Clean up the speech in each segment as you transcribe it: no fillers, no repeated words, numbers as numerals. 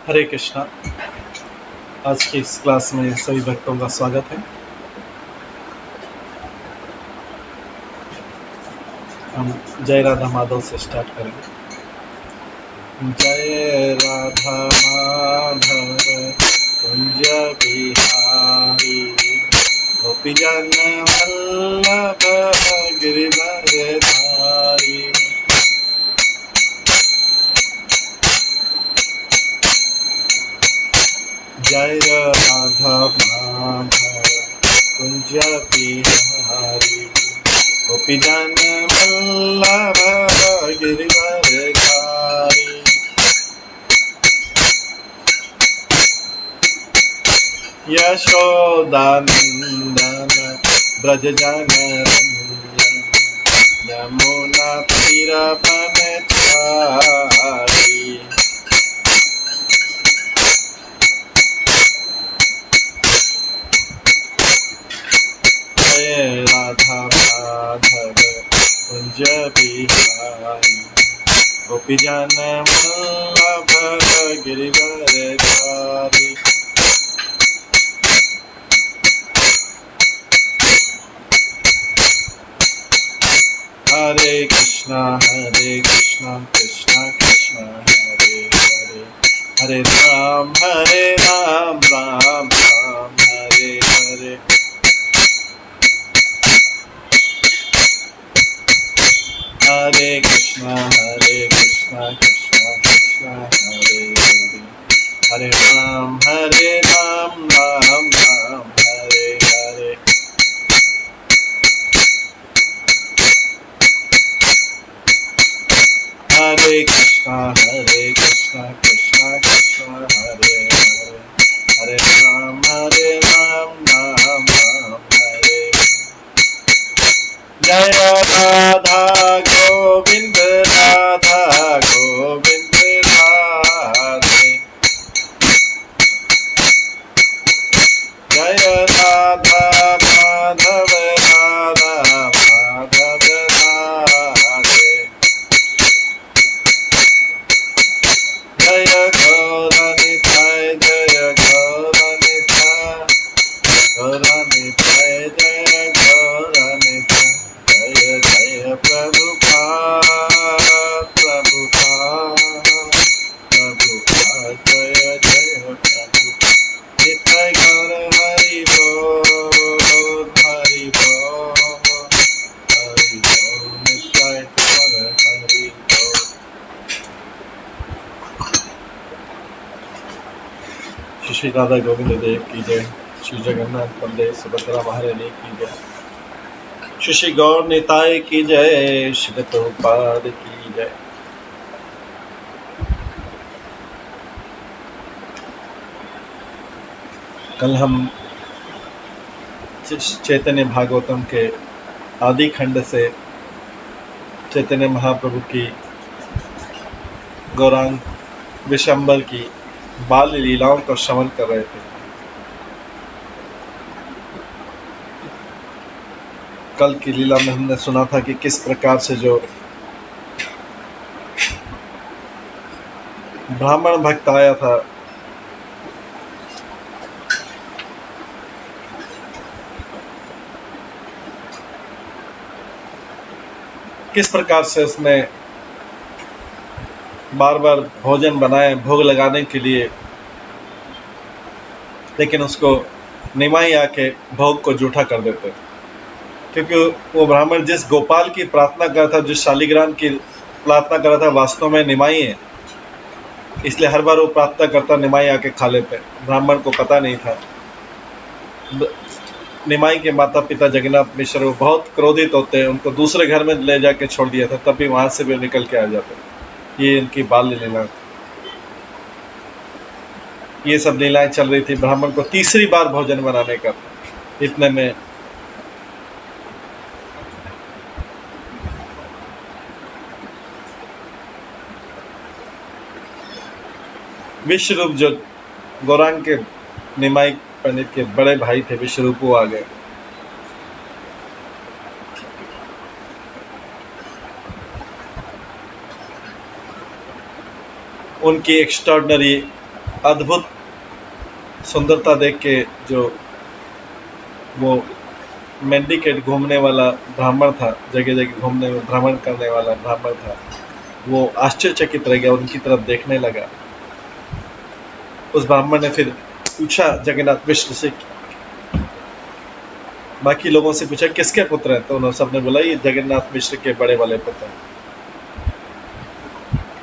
हरे कृष्णा। आज की इस क्लास में सभी भक्तों का स्वागत है। हम जय राधा माधव से स्टार्ट करेंगे। जय राधा माधव कुंज बिहारी, गोपी जन वल्लभ गिरिवर धारी। जय राधा माधव कुंज बिहारी, गोपी जन वल्लभ गिरिवर धारी। यशोदानंदन ब्रज जन रंजन, यमुना तीर बनचारी। जय राधा माधव कुंज बिहारी, गोपी जन वल्लभ गिरिवर धारी। हरे कृष्णा कृष्णा कृष्णा हरे हरे, हरे राम राम राम हरे हरे। हरे कृष्णा कृष्णा कृष्णा हरे हरे, हरे राम राम राम हरे हरे। हरे कृष्णा कृष्णा कृष्णा हरे हरे, हरे राम राम हरे। जय राधा गोविंद राधा गोविंद राधे, जय राधा माधव राधा माधव राधे, जय गौर निताय जय गौर निताय, गौर निताय जय गौर निताय, जय जय प्रभुपाद प्रभुपाद प्रभुपाद, जय जय प्रभुपाद। निताय गौर हरि बोल हरि बोल हरि बोल, निताय गौर हरि बोल। श्री राधा गोविंद देव की जय, श्री जगन्नाथ बलदेव सुभद्रा महारानी की जय, श्री गौर निताय की जय, श्री प्रभुपाद की जय। कल हम चैतन्य भागवतम के आदि खंड से चैतन्य महाप्रभु की गौरांग विशंबर की बाल लीलाओं का श्रवण कर रहे थे। कल की लीला में हमने सुना था कि किस प्रकार से जो ब्राह्मण भक्त आया था, किस प्रकार से उसने बार बार भोजन बनाए भोग लगाने के लिए, लेकिन उसको निमाई आके भोग को जूठा कर देते, क्योंकि वो ब्राह्मण जिस गोपाल की प्रार्थना कर रहा था, जिस शालिग्राम की प्रार्थना कर रहा था, वास्तव में निमाई है। इसलिए हर बार वो प्रार्थना करता, निमाई आके खा लेते। ब्राह्मण को पता नहीं था। निमाई के माता पिता जगन्नाथ मिश्र वो बहुत क्रोधित होते हैं, उनको दूसरे घर में ले जाके छोड़ दिया था, तब भी वहां से भी निकल के आ जाते। ये इनकी बाल लीला, ये सब लीलाएं चल रही थी। ब्राह्मण को तीसरी बार भोजन बनाने का, इतने में विश्वरूप, जो गौरांग के निमाई पंडित के बड़े भाई थे, विश्वरूप, वो आ गए। उनकी एक्स्ट्राऑर्डिनरी अद्भुत सुंदरता देख के जो वो मेंडिकेट घूमने वाला ब्राह्मण था, जगह जगह घूमने भ्रमण करने वाला ब्राह्मण था, वो आश्चर्यचकित रह गया, उनकी तरफ देखने लगा। उस ब्राह्मण ने फिर पूछा जगन्नाथ मिश्र से, बाकी लोगों से पूछा किसके पुत्र हैं, तो उन्होंने सबने बोला ये जगन्नाथ मिश्र के बड़े वाले पुत्र हैं।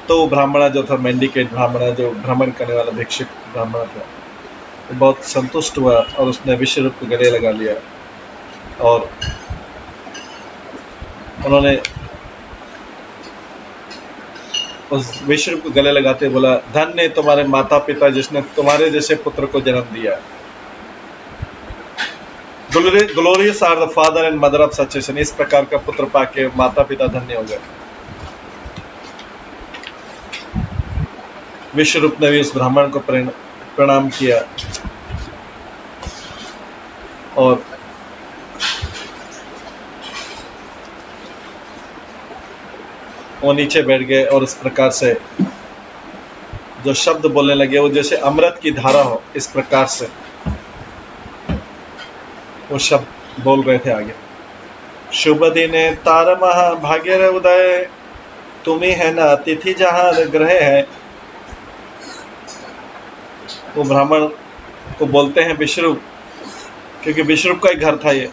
तो ब्राह्मण जो था, मेंडिकेट ब्राह्मण जो भ्रमण करने वाला भिक्षुक ब्राह्मण था, वो बहुत संतुष्ट हुआ और उसने विश्वरूप को गले लगा लिया और उन्होंने उस विश्वरूप को गले लगाते बोला, धन्य तुम्हारे माता पिता जिसने तुम्हारे जैसे पुत्र को जन्म दिया। Glorious are the father and mother of such a son. इस प्रकार का पुत्र पाके माता पिता धन्य हो गए। विश्वरूप ने भी उस ब्राह्मण को प्रणाम किया और वो नीचे बैठ गए और इस प्रकार से जो शब्द बोलने लगे वो जैसे अमृत की धारा हो, इस प्रकार से वो शब्द बोल रहे थे आगे। शुभ दिन तार महाभाग्य उदय, तुम्ही है ना अतिथि जहां ग्रह है। वो ब्राह्मण को बोलते हैं विश्वरूप, क्योंकि विश्वरूप का एक घर था ये।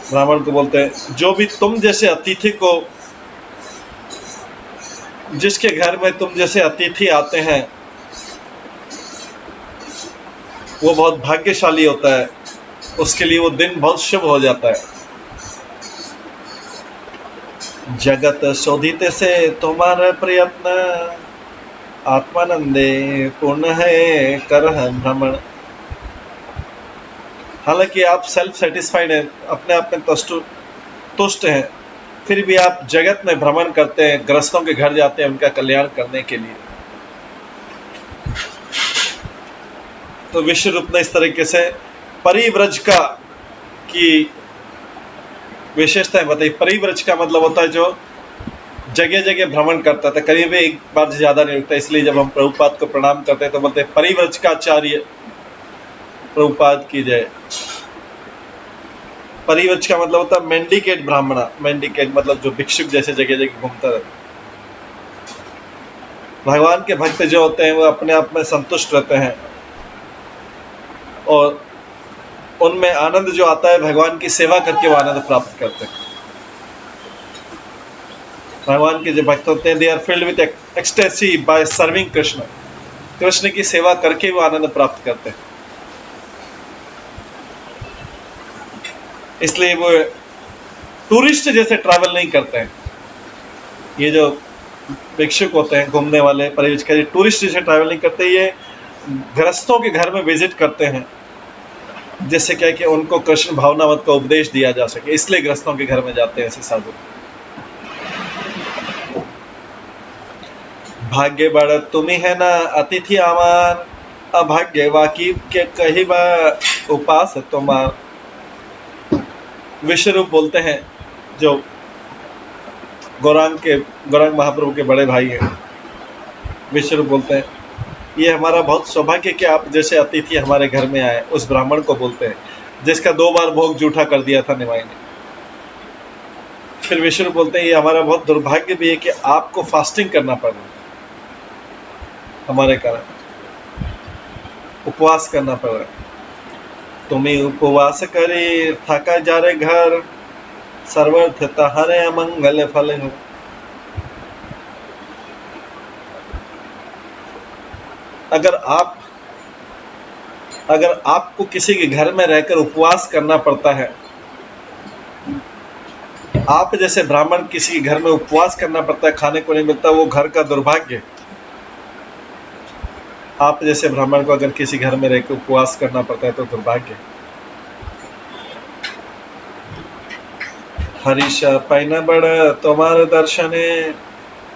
ब्राह्मण को बोलते हैं जो भी तुम जैसे अतिथि को, जिसके घर में तुम जैसे अतिथि आते हैं वो बहुत भाग्यशाली होता है, उसके लिए वो दिन बहुत शुभ हो जाता है। जगत शोधित से तुम्हारा प्रयत्न, आत्मानंदे पूर्ण है कर भ्रमण। हालांकि आप सेल्फ सेटिस्फाइड हैं, अपने आप में तुष्ट हैं, फिर भी आप जगत में भ्रमण करते हैं, ग्रस्तों के घर जाते हैं उनका कल्याण करने के लिए। तो विश्वरूप ने इस तरीके से परिव्रज का की विशेषताएं बताई। परिव्रज का मतलब होता है जो जगह जगह भ्रमण करता था, करीब एक बार से ज्यादा नहीं रुकता। इसलिए जब हम प्रभुपाद को प्रणाम करते हैं तो बोलते हैं परिव्रज का आचार्य प्रभुपाद की जय। परिव्रज का मतलब होता है मेंडिकेट ब्राह्मणा। मेंडिकेट मतलब जो भिक्षुक जैसे जगह जगह घूमता रहता। भगवान के भक्त जो होते हैं वो अपने आप में संतुष्ट रहते हैं और उनमें आनंद जो आता है भगवान की सेवा करके वो आनंद प्राप्त करते हैं। भगवान के जो भक्त होते हैं they are filled with ecstasy by serving Krishna. Krishna की सेवा करके वो आनंद प्राप्त करते हैं। इसलिए वो टूरिस्ट जैसे ट्रैवल नहीं करते हैं। ये जो भिक्षुक होते हैं घूमने वाले परिवृजकारी, टूरिस्ट जैसे ट्रैवल नहीं करते, ये गृहस्थों के घर में विजिट करते हैं, जिससे क्या कि उनको कृष्ण भावनावत का उपदेश दिया जा सके। इसलिए गृहस्थों के घर में जाते हैं ऐसे साधु। भाग्य बड़ तुम्ही है ना अतिथि आमान, अभाग्य वाकी के कही बा उपास तुम्हार। विश्वरूप बोलते हैं जो गौरांग महाप्रभु के बड़े भाई हैं। विश्वरूप बोलते हैं ये हमारा बहुत सौभाग्य कि आप जैसे अतिथि हमारे घर में आए। उस ब्राह्मण को बोलते हैं जिसका 2 बार भोग जूठा कर दिया था निमाई ने। फिर विश्वरूप बोलते हैं ये हमारा बहुत दुर्भाग्य भी है कि आपको फास्टिंग करना पड़ रहा है, हमारे कारण उपवास करना पड़ रहा है। तुम्हें उपवास करे थका जा रे घर, सर्वर्थ तहारे अमंगल फल हो। अगर आपको किसी के घर में रहकर उपवास करना पड़ता है, आप जैसे ब्राह्मण किसी के घर में उपवास करना पड़ता है, खाने को नहीं मिलता, वो घर का दुर्भाग्य। आप जैसे ब्राह्मण को अगर किसी घर में रहकर उपवास करना पड़ता है तो दुर्भाग्य। हरीश पैन बड़ तुम्हारे दर्शने,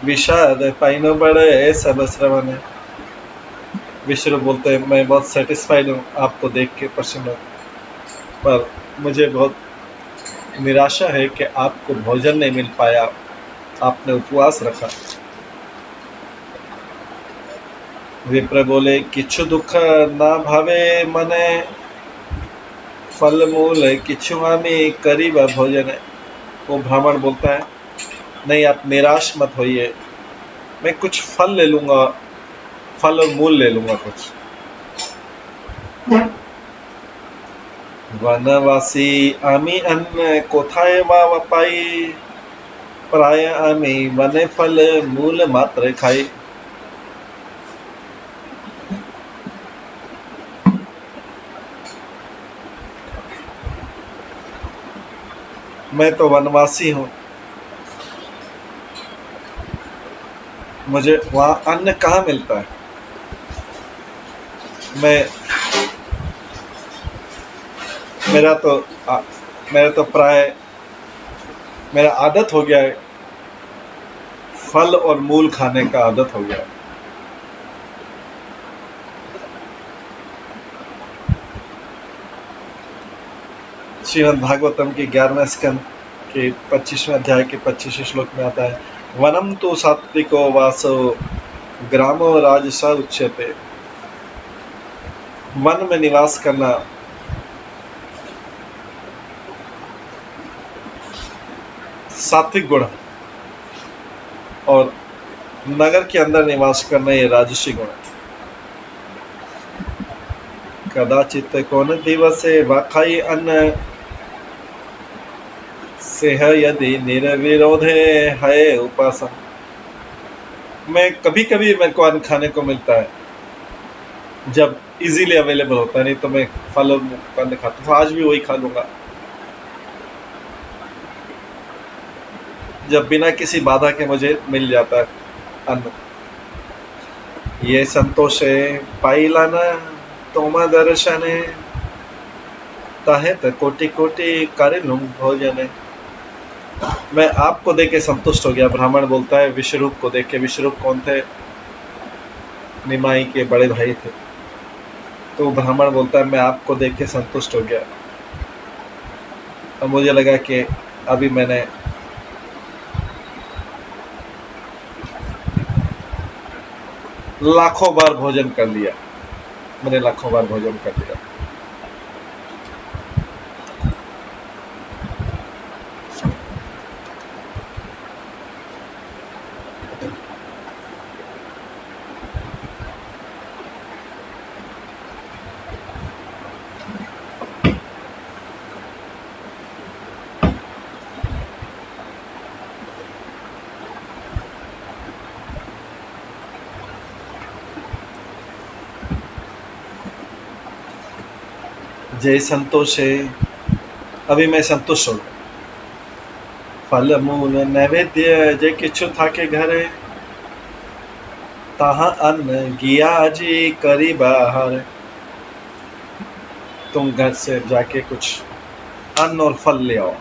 विषाद पैन बड़े सब श्रवण। विश्वरूप बोलते हैं मैं बहुत सेटिस्फाइड हूँ आपको देख के, प्रसन्न हूँ, पर मुझे बहुत निराशा है कि आपको भोजन नहीं मिल पाया, आपने उपवास रखा। विप्र बोले किच्छु दुख ना भावे मने फल मूल किच्छु आमी करीब भोजन। वो ब्राह्मण बोलता है नहीं आप निराश मत होइए, मैं कुछ फल ले लूंगा, फल और मूल ले लूंगा कुछ। वनवासी आमी अन्न कोथाए वा पाई, प्राय आमी वने फल मूल मात्र खाई। मैं तो वनवासी हूँ, मुझे वहां अन्न कहाँ मिलता है। मैं मेरा तो मेरा तो प्राय मेरा आदत हो गया है, फल और मूल खाने का आदत हो गया है। श्रीमद् भागवतम के 11वें स्कंद के 25वें अध्याय के 25वें श्लोक में आता है वनम तो सात्विको वासो ग्रामो राजसा उच्यते। वन में निवास करना सात्विक गुण और नगर के अंदर निवास करना ये राजसी गुण है। कदाचित कौन दिवसे वाखाई अन्न सेह यदि निर्विरोधे है उपासन। मैं कभी कभी मेरे को अन्न खाने को मिलता है जब इजीली अवेलेबल होता है, नहीं तो मैं फल और अन्न खाता हूँ। आज भी वही खा लूंगा जब बिना किसी बाधा के मुझे मिल जाता है अन्न। ये संतोष है पाइलाना तोमा दर्शन है ताहे त कोटि कोटि कार्य लूं भोजन है। मैं आपको देख के संतुष्ट हो गया, ब्राह्मण बोलता है विश्वरूप को देख के। विश्वरूप कौन थे? निमाई के बड़े भाई थे। तो ब्राह्मण बोलता है मैं आपको देख के संतुष्ट हो गया। और मुझे लगा कि अभी मैंने लाखों बार भोजन कर लिया, मैंने लाखों बार भोजन कर लिया। जय संतोष है, अभी मैं संतुष्ट हो गया। फल मूल नैवेद्य जय किच्छु था के घरे, ताहा अन्न गिया जी करी बाहर। तुम घर से जाके कुछ अन्न और फल ले आओ,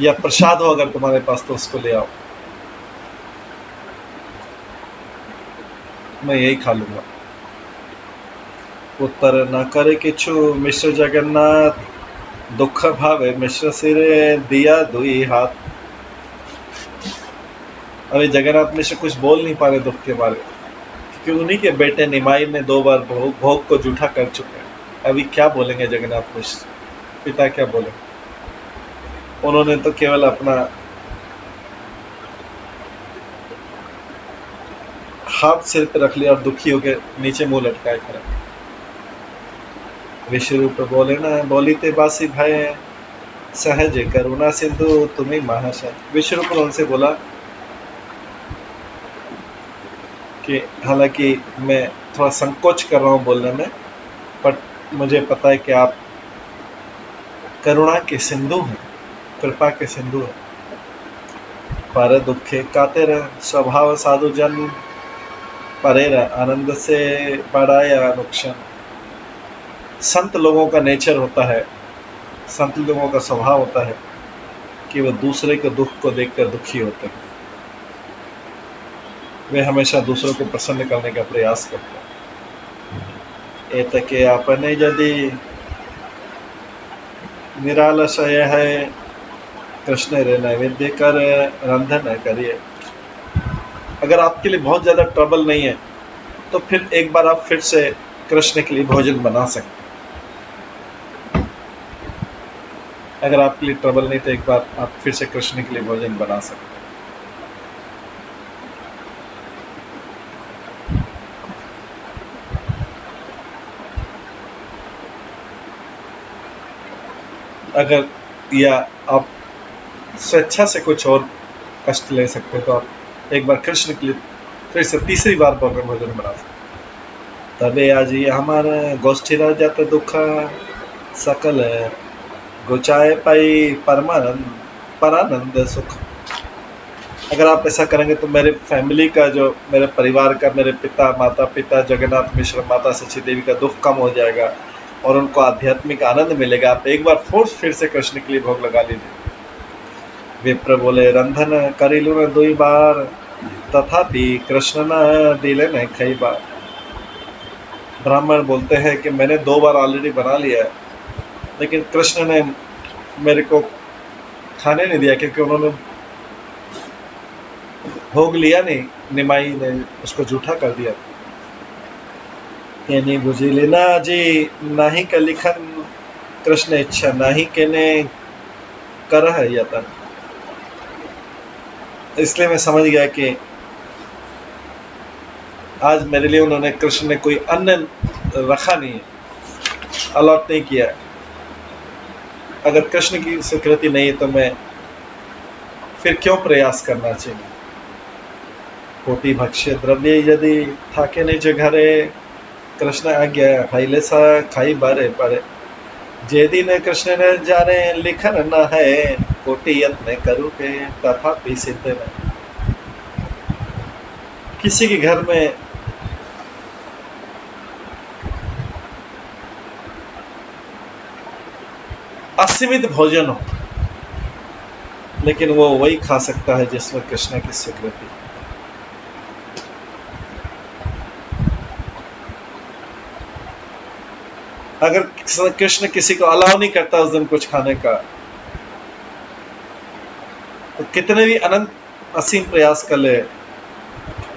या प्रसाद हो अगर तुम्हारे पास तो उसको ले आओ, मैं यही खा लूंगा। उत्तर न करे किच्छु मिश्र जगन्नाथ, दुख भावे मिश्र सिरे दिया दुई हाथ। अरे जगन्नाथ मिश्र कुछ बोल नहीं पा रहे दुख के मारे, क्योंकि उन्हीं के बेटे निमाई ने 2 बार भोग को जूठा कर चुके हैं। अभी क्या बोलेंगे जगन्नाथ मिश्र, पिता क्या बोले? उन्होंने तो केवल अपना हाथ सिर पे रख लिया और दुखी होकर नीचे मुंह लटकाए खड़ा। विश्वरूप बोले ना बोलीते बासी भय, सहज करुणा सिंधु तुम्हें महाशय। विश्वरूप ने उनसे बोला कि हालांकि मैं थोड़ा संकोच कर रहा हूँ बोलने में, पर मुझे पता है कि आप करुणा के सिंधु हैं, कृपा के सिंधु हैं। पर दुखे कातर स्वभाव साधु जन, परेर आनंद से बढ़ाया नुकसान। संत लोगों का नेचर होता है, संत लोगों का स्वभाव होता है कि वह दूसरे के दुख को देखकर दुखी होते हैं। वे हमेशा दूसरों को प्रसन्न करने का प्रयास करते हैं। एतके आपने यदि निरालय है, कृष्ण रे नैवेद्य कर रंधन करिए। अगर आपके लिए बहुत ज़्यादा ट्रबल नहीं है तो फिर एक बार आप फिर से कृष्ण के लिए भोजन बना सकते हैं। अगर आपके लिए ट्रबल नहीं तो एक बार आप फिर से कृष्ण के लिए भोजन बना सकते हैं। अगर या आप स्वेच्छा से कुछ और कष्ट ले सकते तो आप एक बार कृष्ण के लिए फिर से तीसरी बार भोजन बना सकते। तबे आजी हमारे गोष्ठीला जात दुख सकल गुचाए पाई परानंद सुख। अगर आप ऐसा करेंगे तो मेरे फैमिली का, जो मेरे परिवार का, मेरे पिता, माता पिता, जगन्नाथ मिश्र, माता सची देवी का दुख कम हो जाएगा और उनको आध्यात्मिक आनंद मिलेगा। आप एक बार फिर से कृष्ण के लिए भोग लगा लीजिए। विप्र बोले रंधन करिलु न दुई बार तथापि कृष्ण न दिले न कई बार। ब्राह्मण बोलते हैं कि मैंने 2 बार ऑलरेडी बना लिया है, लेकिन कृष्ण ने मेरे को खाने नहीं दिया क्योंकि उन्होंने भोग लिया नहीं, निमाई ने उसको जूठा कर दिया। यानी बुझी लेना जी नाही का लिखन कृष्ण इच्छा नाही केने कर है यतन। इसलिए मैं समझ गया कि आज मेरे लिए उन्होंने, कृष्ण ने कोई अन्न रखा नहीं है, अलॉट नहीं किया। अगर कृष्ण की स्वीकृति नहीं है तो मैं फिर क्यों प्रयास करना चाहिए। कोटि भक्ष्य द्रव्य यदि थाके निज घरे कृष्ण आज्ञा हाइले सा खाई बारे बारे। जे दिन कृष्ण ने जाने लिखन न है कोटि यत्न करूँ के तथापि सिद्ध न। किसी के घर में असीमित भोजन हो, लेकिन वो वही खा सकता है जिसमें कृष्ण की स्वीकृति। अगर कृष्ण किसी को अलाउ नहीं करता उस दिन कुछ खाने का, तो कितने भी अनंत असीम प्रयास कर ले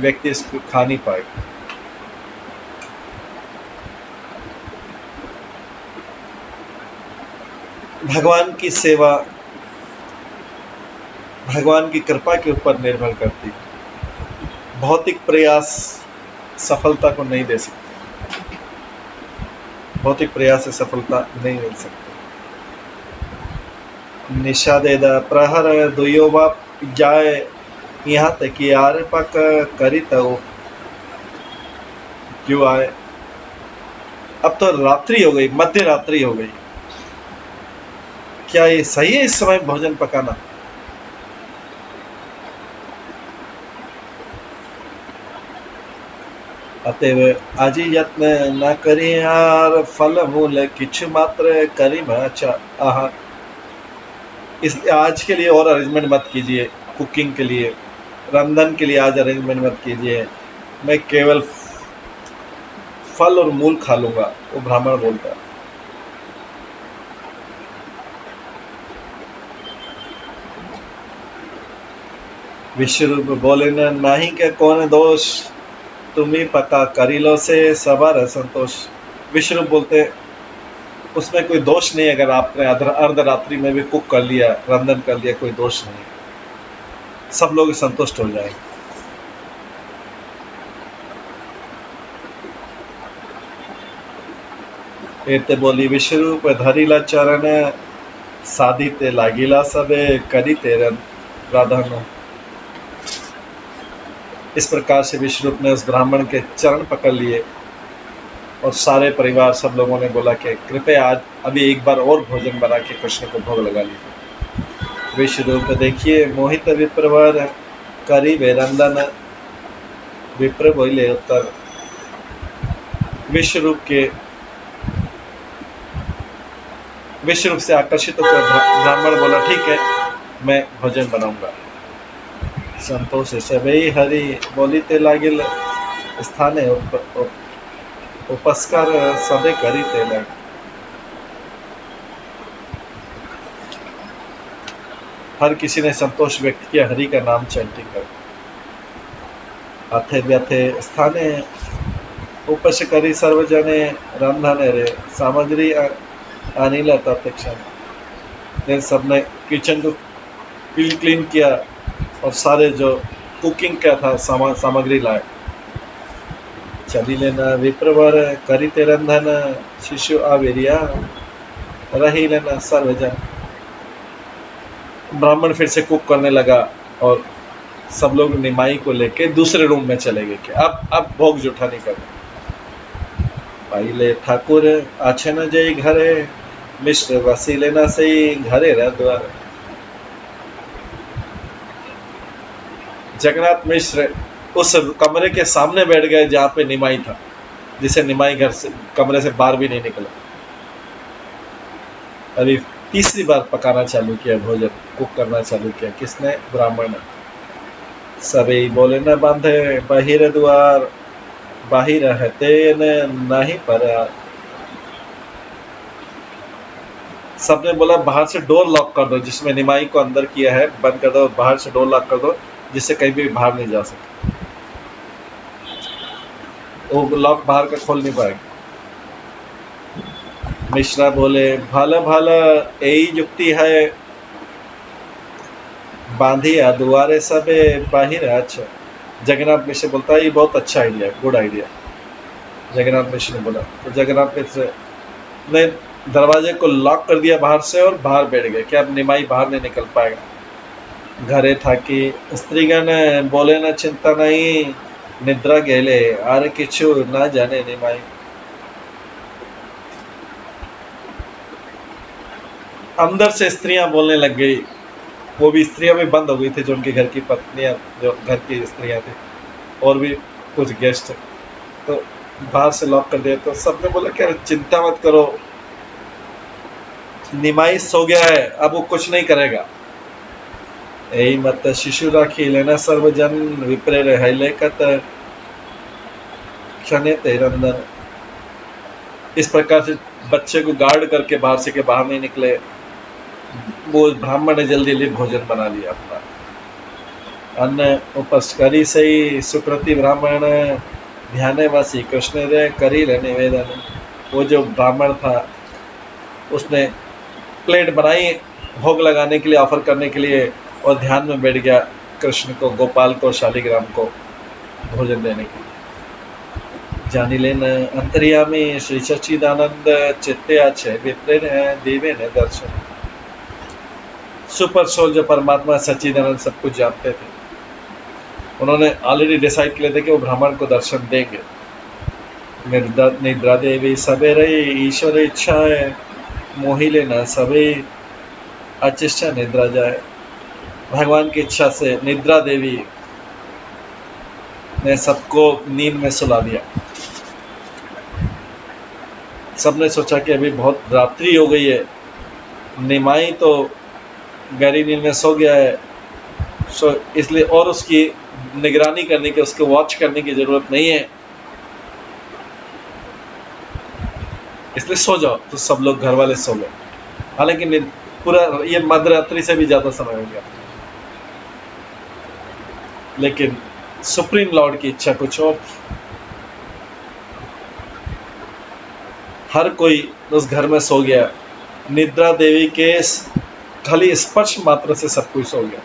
व्यक्ति इसको खा नहीं पाएगा। भगवान की सेवा भगवान की कृपा के ऊपर निर्भर करती है। भौतिक प्रयास सफलता को नहीं दे सकते, भौतिक प्रयास से सफलता नहीं मिल सकती। निषादेद प्रहर दुयो बाप जाए यहाँ तक कि यार पक करी तो क्यों आए। अब तो रात्रि हो गई, मध्य रात्रि हो गई, क्या ये सही है इस समय भोजन पकाना? अतएव आजी यत्न न करें यार फल मूल किछु मात्र करी आहार। इसलिए आज के लिए और अरेंजमेंट मत कीजिए, कुकिंग के लिए, रंधन के लिए आज अरेंजमेंट मत कीजिए। मैं केवल फल और मूल खा लूंगा, वो ब्राह्मण बोलता है। विश्वरूप बोले न नाही के कौन दोष तुम्ही पका करीलो से सबर संतोष। विश्वरूप बोलते उसमें कोई दोष नहीं, अगर आपने अर्धरात्रि में भी कुक कर लिया, रंधन कर लिया, कोई दोष नहीं, सब लोग संतुष्ट हो जाएंगे। एते बोली विश्वरूप धरिला चरण साधिते लागिला सबे करी तेरन राधानो। इस प्रकार से विश्वरूप ने उस ब्राह्मण के चरण पकड़ लिए और सारे परिवार, सब लोगों ने बोला कि कृपया आज अभी एक बार और भोजन बना के कृष्ण को भोग लगा लीजिए। विश्वरूप देखिए मोहित विप्रवर करी वेरंदन। विप्र बोले उत्तर, विश्वरूप से आकर्षित होकर ब्राह्मण बोला ठीक है, मैं भोजन बनाऊंगा। संतोष सबे हरि बोलिते लागिल स्थाने उपस्कार सबे करीते लग। हर किसी ने संतोष व्यक्त किया, हरि का नाम चैंटिंग कर। अथे व्यथे स्थाने उपशकरी सर्वजने रंधने रे सामग्री अनिल तत्क्षण। फिर सबने किचन को क्लीन किया और सारे जो कुकिंग का था सामग्री लाए। चली लेना विप्रवर करिते रंधन शिशु आविरिया रही लेना सर्वजन। ब्राह्मण फिर से कुक करने लगा और सब लोग निमाई को लेके दूसरे रूम में चले गए कि अब भोग जुठा नहीं करना। पहले ठाकुर आछे न जई घरे मिश्र वसी लेना सही घरे रह द्वार। जगन्नाथ मिश्र उस कमरे के सामने बैठ गए जहां पे निमाई था, जिसे निमाई घर से कमरे से बाहर भी नहीं निकला। अभी तीसरी बार पकाना चालू किया, भोजन कुक करना चालू किया। किसने? ब्राह्मण ने। सभी बोले न बांधे बाहिर द्वार बाहिर रहते नहीं पर। सबने बोला बाहर से डोर लॉक कर दो, जिसमें निमाई को अंदर किया है बंद कर दो, बाहर से डोर लॉक कर दो जिससे कहीं भी बाहर नहीं जा सके। वो लॉक बाहर का खोल नहीं पाएगा। मिश्रा बोले भाला भाला यही युक्ति है बांधिया दुआरे सबे बाहिर। अच्छा, जगन्नाथ मिश्र बोलता है ये बहुत अच्छा idea, good idea. Jagannath Mishra ने बोला तो जगन्नाथ मिश्र ने दरवाजे को लॉक कर दिया बाहर से और बाहर बैठ गए कि अब निमाई बाहर नहीं निकल पाएगा। घरे था कि स्त्रीगण बोले न चिंता नहीं निद्रा गेले आरे किछु ना जाने निमाई। अंदर से स्त्रियां बोलने लग गई, वो भी स्त्रियां भी बंद हो गई थी जो उनके घर की पत्नियां, जो घर की स्त्रियां थी और भी कुछ गेस्ट। तो बाहर से लॉक कर दिया तो सबने बोला कि चिंता मत करो, निमाई सो गया है, अब वो कुछ नहीं करेगा। यही मत शिशु राखी लेना सर्वजन विप्रेर है लेकत क्षणे तेरंदन। इस प्रकार से बच्चे को गार्ड करके बाहर से के बाहर नहीं निकले। वो ब्राह्मण ने जल्दी जल्दी भोजन बना लिया अपना। अन्न उपस्करी से ही सुकृति ब्राह्मण ध्याने वासी कृष्ण रे करी ले निवेदन। वो जो ब्राह्मण था उसने प्लेट बनाई भोग लगाने के लिए, ऑफर करने के लिए, और ध्यान में बैठ गया कृष्ण को, गोपाल को, शालिग्राम को भोजन देने के लिए। जानी लेन अंतर्यामी श्री सच्चिदानंद चित्ते अच्छे विप्रेन देवे ने दर्शन। सुपर सोल जो परमात्मा सच्चिदानंद सब कुछ जानते थे, उन्होंने ऑलरेडी डिसाइड किया था कि वो ब्राह्मण को दर्शन देंगे। निद्रा देवी सवेरे ईश्वर इच्छा है मोही लेना सभी अचिष्टा निद्रा जाए। भगवान की इच्छा से निद्रा देवी ने सबको नींद में सुला दिया। सबने सोचा कि अभी बहुत रात्रि हो गई है, निमाई तो गहरी नींद में सो गया है, सो इसलिए और उसकी निगरानी करने की, उसको वॉच करने की जरूरत नहीं है, इसलिए सो जाओ। तो सब लोग घर वाले सो गए। हालांकि पूरा ये मध्यरात्रि से भी ज्यादा समय हो गया, लेकिन सुप्रीम लॉर्ड की इच्छा कुछ और। हर कोई उस घर में सो गया। निद्रा देवी के खाली स्पर्श मात्र से सब कुछ सो गया।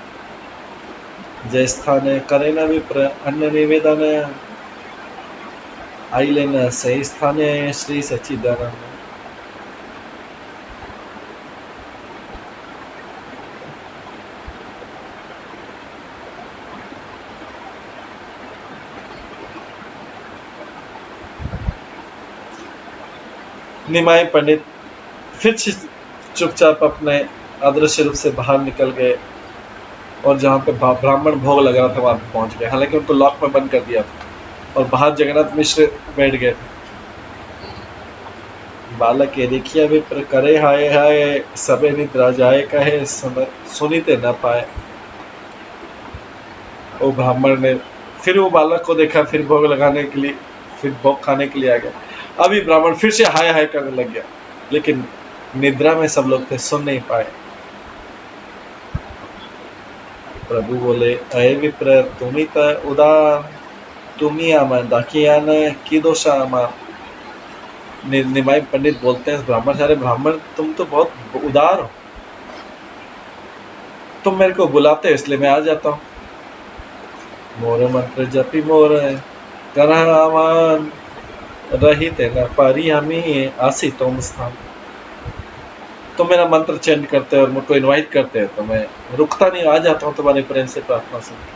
जय स्थाने करे न विप्र अन्न निवेदन आई लेना सही स्थाने श्री सच्चिदानंद। निमाई पंडित फिर चुपचाप अपने अदृश्य रूप से बाहर निकल गए और जहाँ पे ब्राह्मण भोग लगा था वहां पे पहुंच गए। हालांकि उनको लॉक में बंद कर दिया था और बाहर जगन्नाथ मिश्र बैठ गए। बालक ये देखिए विप्र करे हाय हाय सबे निद्रा जाए कहे सुनीते न पाए। वो ब्राह्मण ने फिर वो बालक को देखा, फिर भोग लगाने के लिए, फिर भोग खाने के लिए आ गया। अभी ब्राह्मण फिर से हाय हाय करने लग गया, लेकिन निद्रा में सब लोग थे, सुन नहीं पाए। प्रभु बोले अय विप्र तुम ही तो उदार तुम्ही आमन दाकियान की दोषा आमा। निमाई पंडित बोलते हैं ब्राह्मण, सारे ब्राह्मण तुम तो बहुत उदार हो, तुम मेरे को बुलाते हो इसलिए मैं आ जाता हूँ। मोर मंत्र जपी मोर करामान रहित न पारी हमी आसी तुम स्थान। तुम मेरा मंत्र चेंज करते हो और मुझको इनवाइट करते हो तो मैं रुकता नहीं, आ जाता हूँ तुम्हारे प्रेम से प्रार्थना से।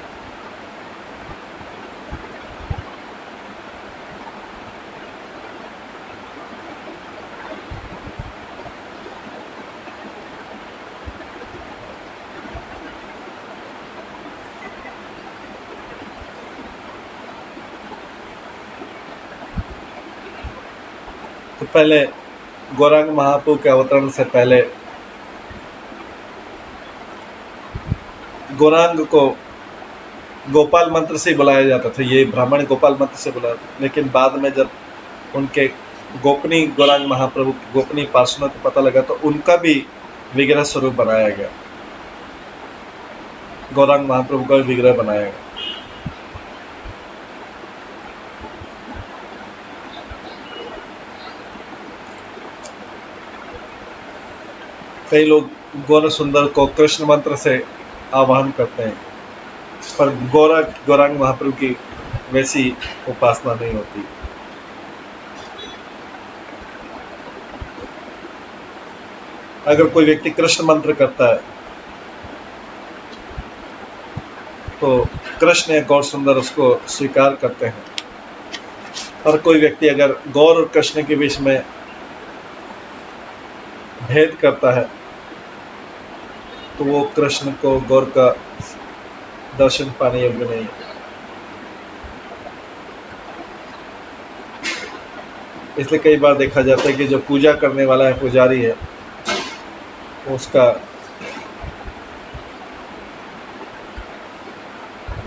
तो पहले गौरांग महाप्रभु के अवतरण से पहले गौरांग को गोपाल मंत्र से बुलाया जाता था, ये ब्राह्मण गोपाल मंत्र से बुलाया, लेकिन बाद में जब उनके गोपनीय गौरांग महाप्रभु गोपनीय पार्षणों को पता लगा तो उनका भी विग्रह स्वरूप बनाया गया, गौरांग महाप्रभु का विग्रह बनाया गया। कई लोग गौर सुंदर को कृष्ण मंत्र से आवाहन करते हैं, पर गौरांग महाप्रभु की वैसी उपासना नहीं होती। अगर कोई व्यक्ति कृष्ण मंत्र करता है तो कृष्ण या गौर सुंदर उसको स्वीकार करते हैं, और कोई व्यक्ति अगर गौर और कृष्ण के बीच में भेद करता है तो वो कृष्ण को गौर का दर्शन पाने योग्य नहीं है। इसलिए कई बार देखा जाता है कि जो पूजा करने वाला है, पुजारी है, उसका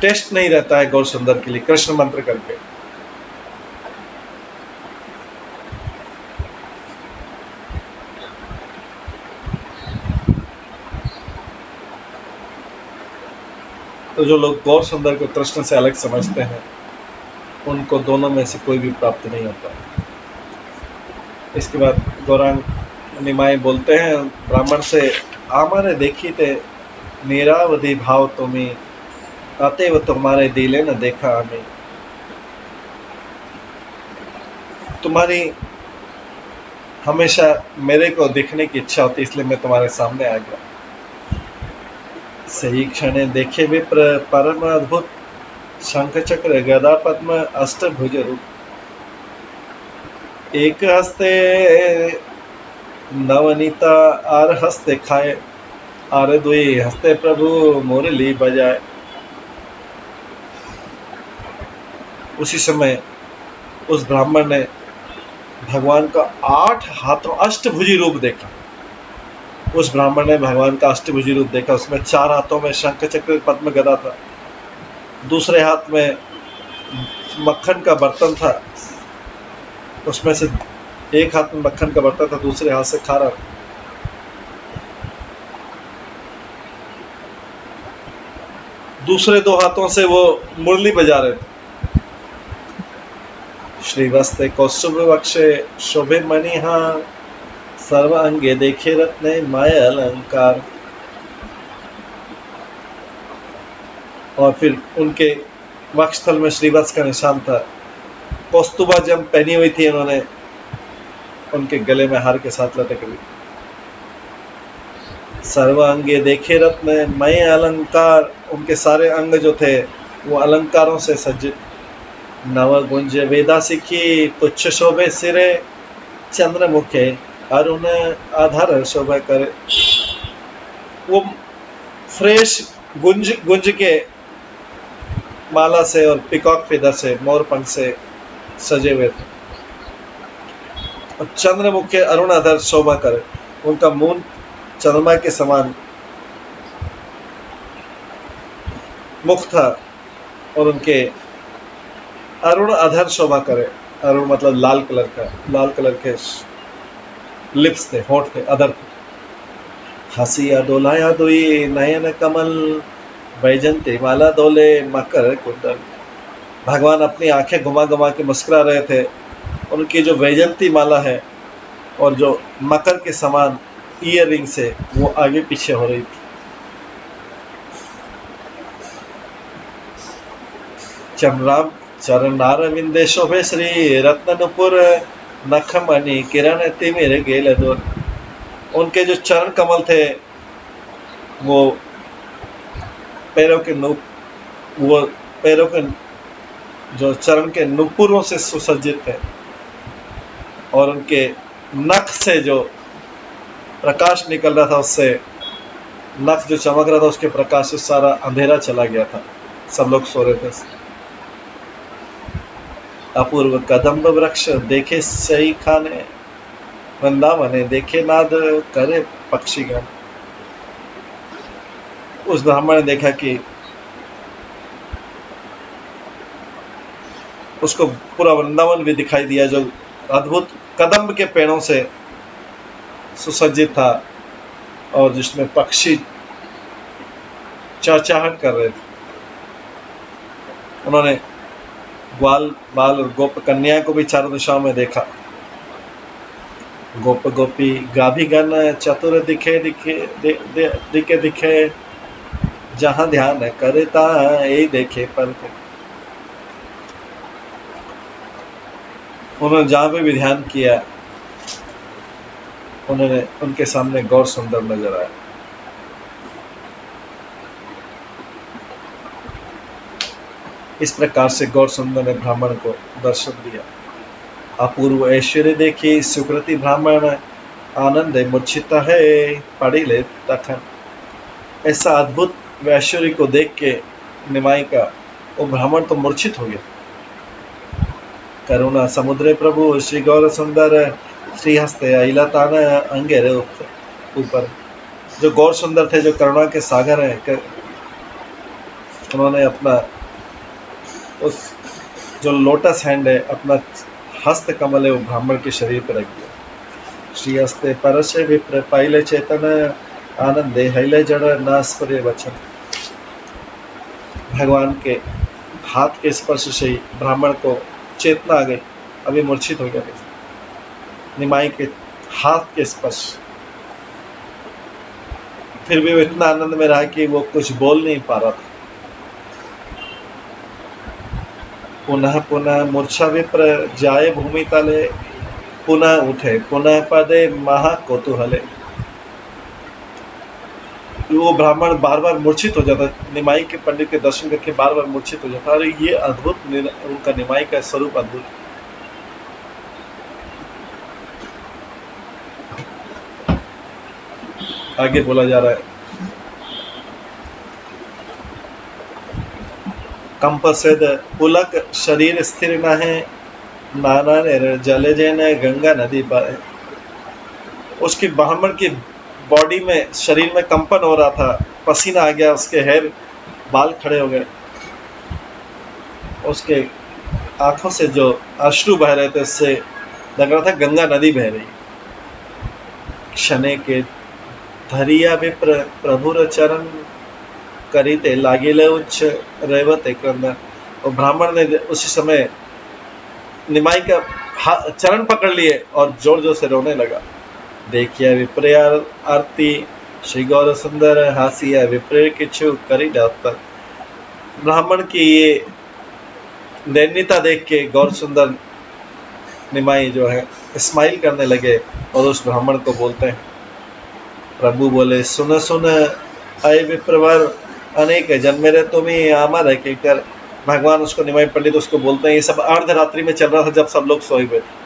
टेस्ट नहीं रहता है गौर सुंदर के लिए कृष्ण मंत्र करके। तो जो लोग गौर सुंदर को कृष्ण से अलग समझते हैं उनको दोनों में से कोई भी प्राप्त नहीं होता। इसके बाद गौरांग निमाई बोलते हैं ब्राह्मण से, आमारे देखी थे निरावधि भाव तुम्हें, अतएव तुम्हारे दिले न देखा हमें। तुम्हारी हमेशा मेरे को दिखने की इच्छा होती, इसलिए मैं तुम्हारे सामने आ गया। सही क्षण देखे विप्र परम अद्भुत, शंख चक्र गदा पद्म अष्टभुज रूप। एक हस्ते नवनीता आर हस्ते खाए, आर दुई हस्ते प्रभु मुरली बजाए। उसी समय उस ब्राह्मण ने भगवान का 8 हाथों अष्टभुजी रूप देखा। उस ब्राह्मण ने भगवान का अष्टभुजी रूप देखा। उसमें 4 हाथों में शंख चक्र पद्म गदा था, दूसरे हाथ में मक्खन का बर्तन था, उसमें से एक हाथ में मक्खन का बर्तन था, दूसरे हाथ से खा रहा था। दूसरे 2 हाथों से वो मुरली बजा रहे थे। श्रीवस्ते कौस्तुभ वक्षे शोभे मणिहार, सर्व अंगे देखे रत्ने माया अलंकार। और फिर उनके वक्षस्थल में श्रीवत्स का निशान था। कौस्तुभा जब पहनी हुई थी उन्होंने, उनके गले में हार के साथ लटक रही। सर्व अंगे देखे रत्न मय अलंकार, उनके सारे अंग जो थे वो अलंकारों से सज्जित। नव गुंज वेदा सिखी तुच्छ शोभे सिरे, चंद्र मुखे अरुण आधार शोभा करे। वो फ्रेश गुंज के माला से और पिकॉक फेदर से, मोर पंख से सजे हुए थे। और चंद्रमुख के अरुण आधार शोभा करे, उनका मुंह चंद्रमा के समान मुख था और उनके अरुण आधार शोभा करे। अरुण मतलब लाल कलर का, लाल कलर के लिप्स थे, होठ थे, अधर थे। हसिया डोलाया दुई नयन कमल, बैजंती माला डोले मकर कुंडल। भगवान अपनी आंखें घुमा घुमा के मुस्कुरा रहे थे। उनकी जो वैजंती माला है और जो मकर के समान ईयर रिंग्स है वो आगे पीछे हो रही थी। चमराम चरणार विंदे शोभे श्री रत्न नुपुर नखमणि किरण तिमिर गेल दूर। उनके जो चरण कमल थे वो पैरों के वो पैरों के जो चरण के नुपुरों से सुसज्जित थे और उनके नख से जो प्रकाश निकल रहा था, उससे नख जो चमक रहा था उसके प्रकाश से सारा अंधेरा चला गया था। सब लोग सो रहे थे। अपूर्व कदम्ब वृक्ष देखे सही खाने, वृंदावने देखे नाद करे पक्षीगण। उस ब्राह्मण ने देखा कि उसको पूरा वृंदावन भी दिखाई दिया जो अद्भुत कदम्ब के पेड़ों से सुसज्जित था और जिसमें पक्षी चहचहाट कर रहे थे। उन्होंने ग्वाल बाल और गोप कन्या को भी चारों दिशाओं में देखा। गोप गोपी गाभीगण चतुर दिखे दिखे दिखे दिखे, जहां ध्यान करता यही देखे पर। उन्होंने जहां पे भी ध्यान किया उन्होंने उनके सामने गौर सुंदर नजर आया। इस प्रकार से गौर सुंदर ने ब्राह्मण को दर्शन दिया। अपूर्व ऐश्वर्य देखी सुकृति ब्राह्मण, आनंद मूर्छित है पढ़ी ले तखन। ऐसा अद्भुत ऐश्वर्य को देख के निमाई का वो ब्राह्मण तो मूर्छित हो गया। करुणा समुद्रे प्रभु श्री गौर सुंदर, श्री हस्ते अहिलतान अंगेरे ऊपर। जो गौर सुंदर थे, जो करुणा के सागर हैं, उन्होंने अपना उस जो लोटस हैंड है, अपना हस्त कमल है, वो ब्राह्मण के शरीर पर रख दिया। श्री हस्ते परसे विप्र पाइले चेतन, आनंदे हईले जड़ नास्परे वचन। भगवान के हाथ के स्पर्श से ही ब्राह्मण को चेतना आ गई। अभी मूर्छित हो गया निमाई के हाथ के स्पर्श। फिर भी वो इतना आनंद में रहा कि वो कुछ बोल नहीं पा रहा था। पुनः पुनः मूर्छा विप्र जाए भूमि तले, पुनः उठे पुनः पदे महा कौतूहले। वो ब्राह्मण बार बार मूर्छित हो जाता, निमाई के पंडित के दर्शन करके बार बार मूर्छित हो जाता। अरे ये अद्भुत उनका निमाई का स्वरूप अद्भुत। आगे बोला जा रहा है, कंपसेद पुलक शरीर स्थिर न है, नाना जले जैन गंगा नदी पर। उसकी ब्राह्मण की बॉडी में, शरीर में कंपन हो रहा था, पसीना आ गया, उसके हेयर बाल खड़े हो गए, उसके आंखों से जो अश्रु बह रहे थे उससे लग रहा था गंगा नदी बह रही। क्षणे के धरिया भी प्रभुर चरण, करीते लागिले उच्च रेवते क्रंदन। और ब्राह्मण ने उसी समय निमाई का चरण पकड़ लिए और जोर जोर से रोने लगा। देखिए विप्र आरती श्री गौर सुंदर, हासिया विप्र किच्छु करी डाक्टर। ब्राह्मण की ये दैन्यता देख के गौर सुंदर निमाई जो है स्माइल करने लगे और उस ब्राह्मण को बोलते हैं, प्रभु बोले सुन सुन अय विप्रवर, अनेक जन्मे रे तुम्हें आमर है कि कर। भगवान उसको निमाई पंडित उसको बोलते हैं, ये सब अर्धरात्रि में चल रहा था जब सब लोग सोए हुए थे।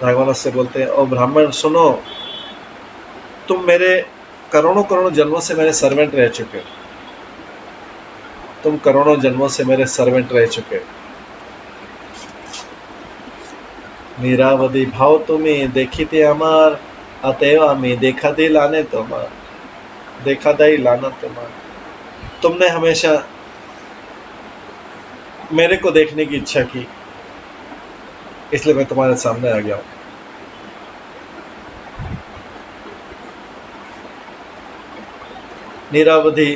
भगवान उससे बोलते हैं, ओ ब्राह्मण सुनो, तुम मेरे करोड़ों करोड़ों जन्मों से मेरे सर्वेंट रह चुके हो। तुम करोड़ों जन्मों से मेरे सर्वेंट रह चुके हो। निरावधि भाव तुम्हें देखी थे अमार, अतएव हमें देखा दे लाने तुम्हार, देखा दे लाना तुम्हार। तुमने हमेशा मेरे को देखने की इच्छा की, इसलिए मैं तुम्हारे सामने आ गया हूं। निरावधि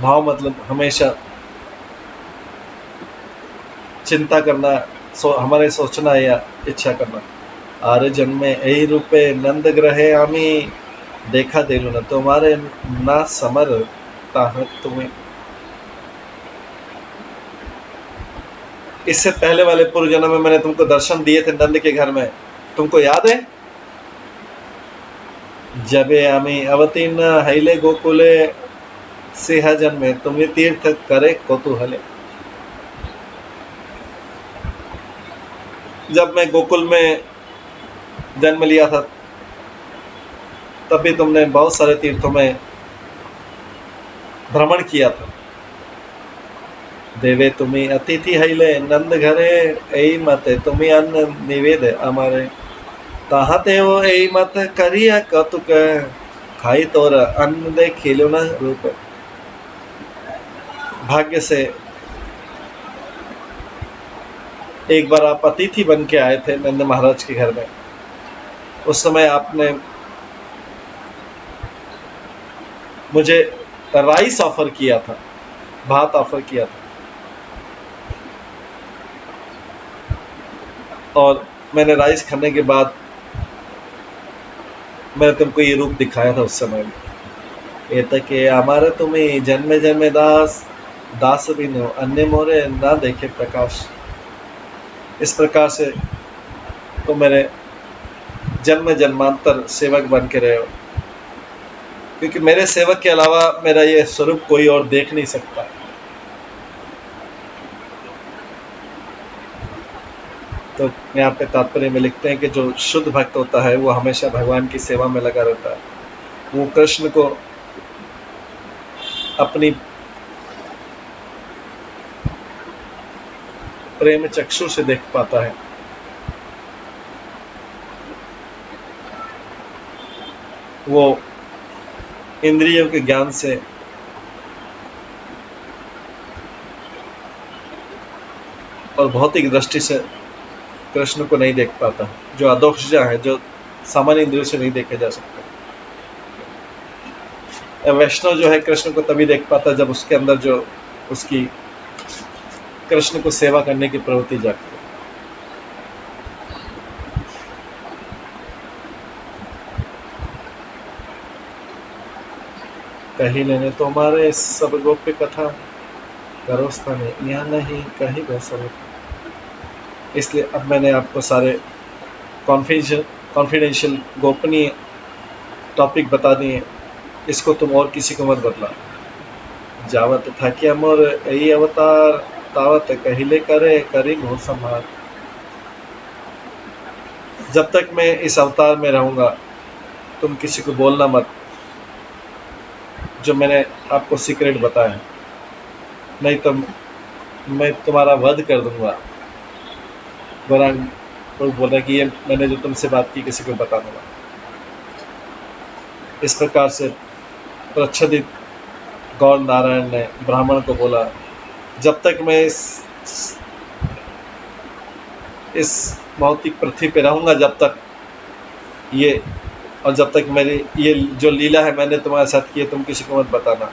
भाव मतलब हमेशा चिंता करना, हमारे सोचना या इच्छा करना। आरे जन्मे यही रूपे नंद ग्रहे आमी देखा देलू न तुम्हारे ना समर ताहत तुम्हें। इससे पहले वाले पूर्व जन्म में मैंने तुमको दर्शन दिए थे नंद के घर में, तुमको याद है? जबे आमी अवतीर्ण हैले गोकुले सिंह जन्मे तुम्हें तीर्थ करे कौतूहले। जब मैं गोकुल में जन्म लिया था तभी तुमने बहुत सारे तीर्थों में भ्रमण किया था। देवे तुम्हें अतिथि हैले नंद घरे यही मत तुम्हें अन्न निवेद हमारे ताहते हो यही मत करिया कौतुक खाई तोर अन्न दे खिलो न रूप। भाग्य से एक बार आप अतिथि बन के आए थे नंद महाराज के घर में। उस समय आपने मुझे राइस ऑफर किया था, भात ऑफर किया था, और मैंने राइस खाने के बाद मैंने तुमको ये रूप दिखाया था उस समय में। एतके हमारे तुम्हें जन्मे जन्मे दास दास भी नो अन्य मोरे ना देखे प्रकाश। इस प्रकार से तो मेरे जन्म जन्मांतर सेवक बन के रहे हो, क्योंकि मेरे सेवक के अलावा मेरा ये स्वरूप कोई और देख नहीं सकता। तो यहाँ पे तात्पर्य में लिखते हैं कि जो शुद्ध भक्त होता है वो हमेशा भगवान की सेवा में लगा रहता है। वो कृष्ण को अपनी प्रेम चक्षु से देख पाता है। वो इंद्रियों के ज्ञान से और भौतिक दृष्टि से कृष्ण को नहीं देख पाता, जो अदोक्षजा है, जो सामान्य इंद्रियों से नहीं देखे जा सकते। वैष्णव जो है कृष्ण को तभी देख पाता जब उसके अंदर जो उसकी कृष्ण को सेवा करने की प्रवृत्ति जागती है। कही लेने तुम्हारे सब गोप्य कथा करो स्थाने यहाँ नहीं कहीं वैसा। इसलिए अब मैंने आपको सारे कॉन्फिडेंशियल गोपनीय टॉपिक बता दिए। इसको तुम और किसी को मत बतला। जावत था कि अमर यही अवतार तावत कहिले करे करी घो संभार। जब तक मैं इस अवतार में रहूंगा तुम किसी को बोलना मत जो मैंने आपको सीक्रेट बताया, नहीं तो मैं तुम्हारा वध कर दूंगा। गौरांग तो बोल रहा कि ये मैंने जो तुमसे बात की किसी को बता दूंगा। इस प्रकार से प्रच्छदित गौर नारायण ने ब्राह्मण को बोला, जब तक मैं इस भौतिक पृथ्वी पे रहूंगा, जब तक ये और जब तक मेरी ये जो लीला है मैंने तुम्हारे साथ की है तुम किसी को मत बताना।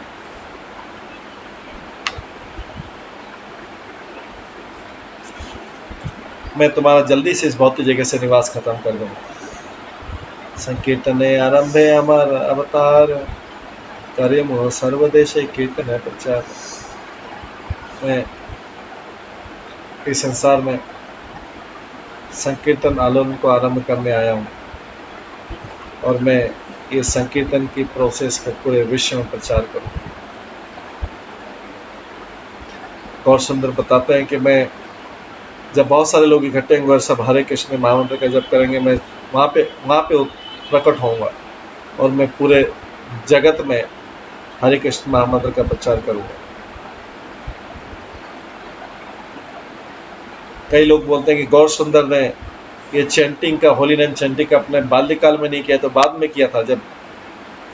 मैं तुम्हारा जल्दी से इस भौतिक जगह से निवास खत्म कर दूंगा। संकीर्तने आरंभे अमर अवतार करे मोह सर्वदेश कीर्तन है प्रचार। मैं इस संसार में संकीर्तन आंदोलन को आरंभ करने आया हूँ और मैं ये संकीर्तन की प्रोसेस को पूरे विश्व में प्रचार करूँ। गौर सुंदर बताते हैं कि मैं जब बहुत सारे लोग इकट्ठे होंगे और सब हरे कृष्ण महामंत्र का जप करेंगे, मैं वहाँ पे प्रकट होऊंगा और मैं पूरे जगत में हरे कृष्ण महामंत्र का प्रचार करूँगा। कई लोग बोलते हैं कि गौर सुंदर ने ये चैंटिंग का, होली नेम चैंटिंग का अपने बाल्यकाल में नहीं किया तो बाद में किया था जब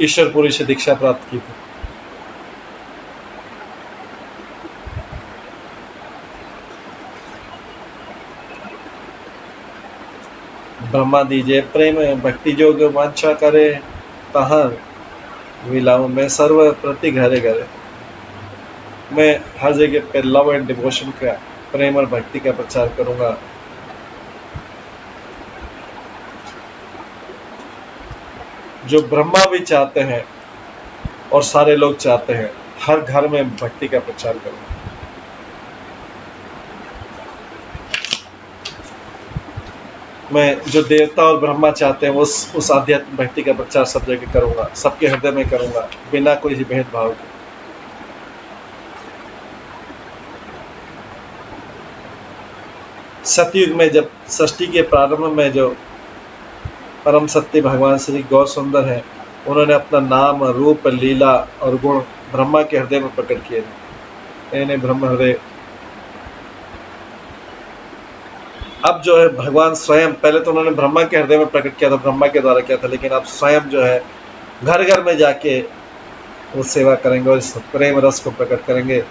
ईश्वरपुरी से दीक्षा प्राप्त की थी। ब्रह्मा दीजिए प्रेम भक्ति जोग वांछा करे तहां विलाव में सर्व प्रति घरे घरे। मैं हर जगह पे लव एंड डिवोशन का, प्रेम और भक्ति का प्रचार करूंगा। जो ब्रह्मा भी चाहते हैं और सारे लोग चाहते हैं, हर घर में भक्ति का प्रचार करूंगा। मैं जो देवता और ब्रह्मा चाहते हैं उस आध्यात्मिक भक्ति का प्रचार सब जगह करूंगा, सबके हृदय में करूंगा, बिना कोई भेदभाव के। सतयुग में जब सृष्टि के प्रारंभ में जो परम सत्य भगवान श्री गौर सुंदर है, उन्होंने अपना नाम, रूप, लीला और गुण ब्रह्मा के हृदय में प्रकट किए थे। ब्रह्म हृदय। अब जो है भगवान स्वयं, पहले तो उन्होंने ब्रह्मा के हृदय में प्रकट किया था, ब्रह्मा के द्वारा किया था, लेकिन अब स्वयं जो है घर घर में जाके वो सेवा करेंगे और इस प्रेम रस को प्रकट करेंगे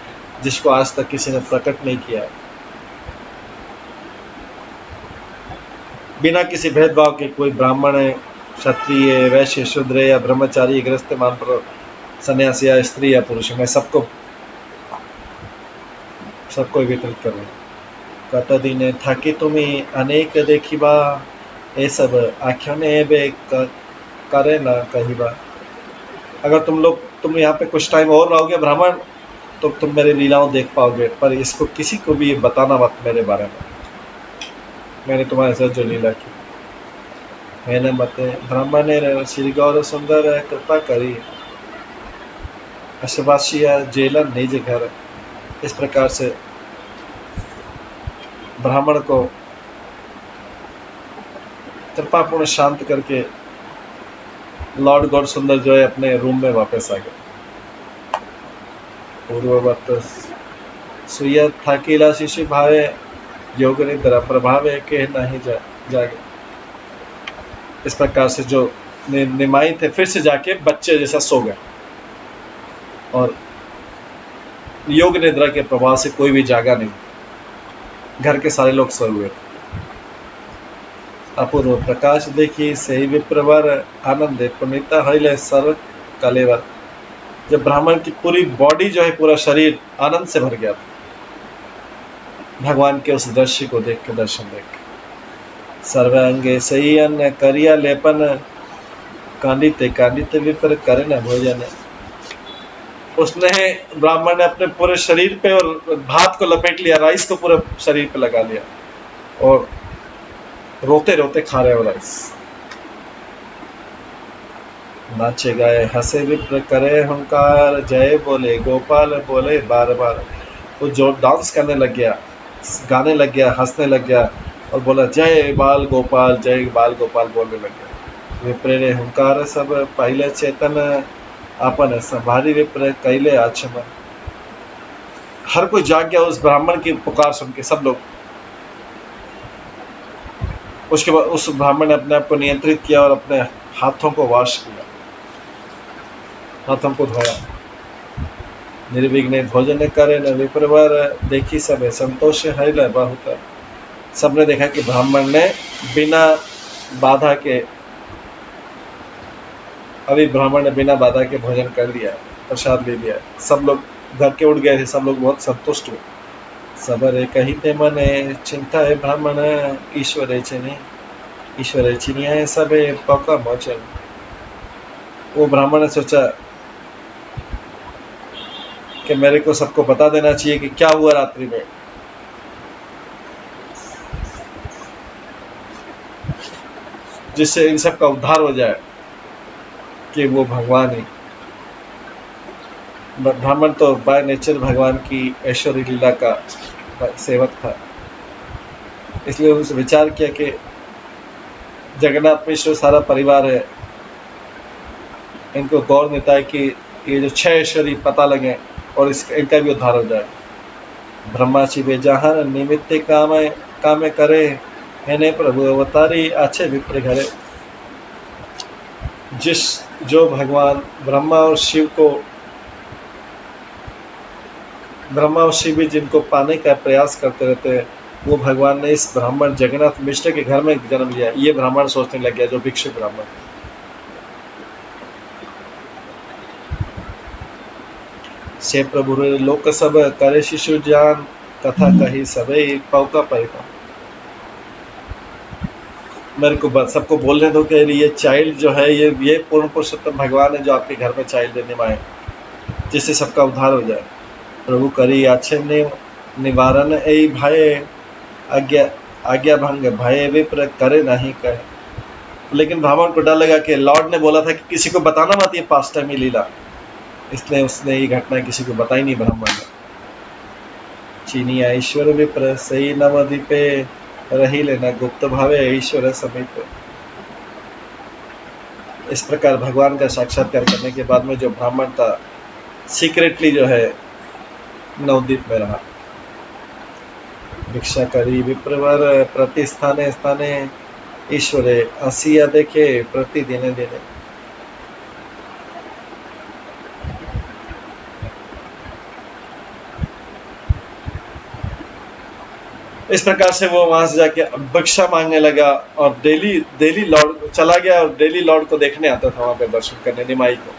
जिसको आज तक किसी ने प्रकट नहीं किया है। बिना किसी भेदभाव के, कोई ब्राह्मण है, क्षत्रिय, वैश्य, शूद्र या ब्रह्मचारी, गृहस्थ, मानपुर, सन्यासी या स्त्री या पुरुष, मैं सबको वितरित करूँ। कतदिन थाकी तुम्हें अनेक देखिबा, ये सब आँखों ने बे करे ना कहिबा। अगर तुम यहाँ पे कुछ टाइम और रहोगे ब्राह्मण, तो तुम मेरी लीलाओं देख पाओगे, पर इसको किसी को भी बताना मत मेरे बारे में, मैंने तुम्हारे साथ जो लीला की। मैंने मते ब्राह्मण ने श्री गौर सुंदर कृपा करी, अशवासिया जेलन निज घर। इस प्रकार से ब्राह्मण को कृपापूर्ण शांत करके लॉर्ड गौर सुंदर जो है अपने रूम में वापस आ गए। पूर्ववत सुय थाकीला शिशु भावे, योग निद्रा प्रभावे के नहीं जागे। इस प्रकार से जो निमाई थे फिर से जाके बच्चे जैसा सो गए और योग निद्रा के प्रभाव से कोई भी जागा नहीं, घर के सारे लोग सोए हुए थे। अपूर्व प्रकाश देखी सही विप्रवर, आनंद पुनीता हरिले सर्व कलेवर। जब ब्राह्मण की पूरी बॉडी जो है, पूरा शरीर आनंद से भर गया था भगवान के उस दृश्य को देख के, दर्शन देख के। सर्वांगे सही अन्न करिया लेपन, कांडित विप्र करे न भोजन। उसने, ब्राह्मण ने अपने पूरे शरीर पे और भात को लपेट लिया, राइस को पूरे शरीर पे लगा लिया और रोते रोते खा रहे हो राइस। नाचे गाए हंसे विप्र करे हंकार, जय बोले गोपाल बोले बार बार। वो जो डांस करने लग गया, गाने लग गया, हंसने लग गया और बोला जय बाल गोपाल, जय बाल गोपाल बोलने लग गया। विप्र रे हंकार सब पहले चेतन, अपन संभारी विप्र कैले आचमन। हर कोई जाग गया उस ब्राह्मण की पुकार सुन के, सब लोग। उसके बाद उस ब्राह्मण ने अपने आप को नियंत्रित किया और अपने हाथों को वॉश किया, हाथों को धोया। निर्विघ्न भोजन करे न विप्रवर, देखी सब संतोष हरिल बहुत। सबने देखा कि ब्राह्मण ने बिना बाधा के, अभी ब्राह्मण ने बिना बाधा के भोजन कर लिया, प्रसाद ले लिया। सब लोग घर के उठ गए थे, सब लोग बहुत संतुष्ट हुए। सबरे कहिते मने चिंता है ब्राह्मण, ईश्वर चिनिया सबे पौका मोचन। वो ब्राह्मण ने सोचा कि मेरे को सबको बता देना चाहिए कि क्या हुआ रात्रि में। जिससे इन सब का उद्धार हो जाए कि वो भगवान ही। ब्राह्मण तो बाय नेचर भगवान की ऐश्वर्य लीला का सेवक था, इसलिए उसने विचार किया कि जगन्नाथ मिश्र सारा परिवार है, इनको गौर निताय की ये जो 6 ऐश्वर्य पता लगे और इनका भी उद्धार हो जाए। ब्रह्मा शिवे जहान निमित्त काम करे, है प्रभु अवतारी अच्छे विप्र घरे। जो भगवान ब्रह्मा और शिव भी जिनको पाने का प्रयास करते रहते हैं, वो भगवान ने इस ब्राह्मण जगन्नाथ मिश्र के घर में जन्म लिया। ये ब्राह्मण सोचने लग गया, जो भिक्षुक ब्राह्मण। से प्रभु लोक सब करे शिशु जान, कथा कही सबे पौका पैदा। मेरे को सबको बोलने दो कि ये चाइल्ड जो है ये पूर्ण पुरुषोत्तम भगवान है जो आपके घर में चाइल्ड देने में आए, जिससे सबका उद्धार हो जाए। प्रभु करी आच्छे निवारण ए भय आज्ञा भंग भय विप्र करे नहीं कहे। लेकिन ब्राह्मण को डर लगा कि लॉर्ड ने बोला था कि किसी को बताना मत ये पास्ट टाइम लीला, इसलिए उसने ये घटना किसी को बताई नहीं ब्राह्मण ने। चीनी ईश्वर विप्र सही नवद्वीपे रही लेना गुप्त भावे ईश्वर समीप। इस प्रकार भगवान का साक्षात्कार करने के बाद में जो ब्राह्मण था सीक्रेटली जो है नवद्वीप में रहा। भिक्षा करी विप्रवर प्रति स्थाने स्थाने ईश्वरे हसिया देखे प्रति दिने दिने। इस प्रकार से वो वहां से जाके भिक्षा मांगने लगा और डेली लॉर्ड चला गया और डेली लॉर्ड को देखने आता था वहां पे दर्शन करने निमाई को।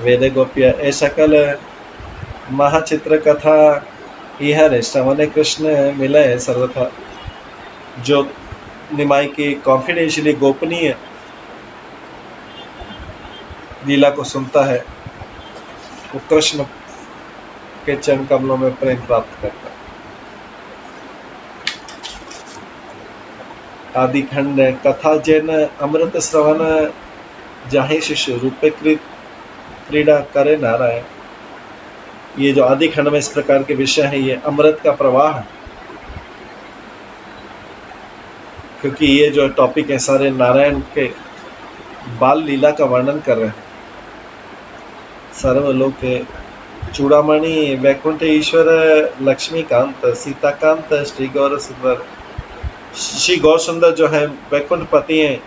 वेद गोप्य ए सकल महाचित्र कथा यह श्रवण कृष्ण मिले सर्वथा। जो निमाई की कॉन्फिडेंशियली गोपनीय लीला को सुनता है वो कृष्ण के चरण कमलों में प्रेम प्राप्त करता है। आदि खंड कथा जैन अमृत श्रवण जाहि शिशु रूपे क्रीड़ा करे नारायण। ये जो आदि खंड में इस प्रकार के विषय है ये अमृत का प्रवाह है, क्योंकि ये जो टॉपिक है सारे नारायण के बाल लीला का वर्णन कर रहे हैं। सर्वलोक चूड़ामणि वैकुंठ ईश्वर लक्ष्मीकांत सीताकांत श्री गौर सुंदर। श्री गौर सुंदर जो है वैकुंठ पति हैं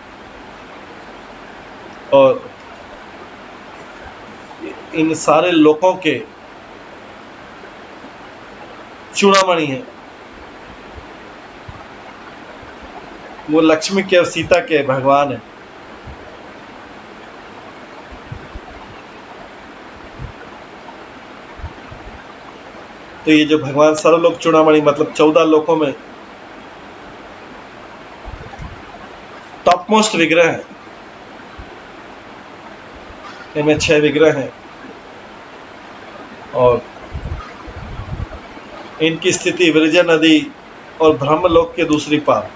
और इन सारे लोकों के चूड़ामणि हैं। वो लक्ष्मी के और सीता के भगवान हैं। तो ये जो भगवान सर्वलोक चूड़ामणि मतलब 14 लोकों में टॉप मोस्ट विग्रह है। इनमें 6 विग्रह हैं और इनकी स्थिति विरजा नदी और ब्रह्मलोक के दूसरी पार,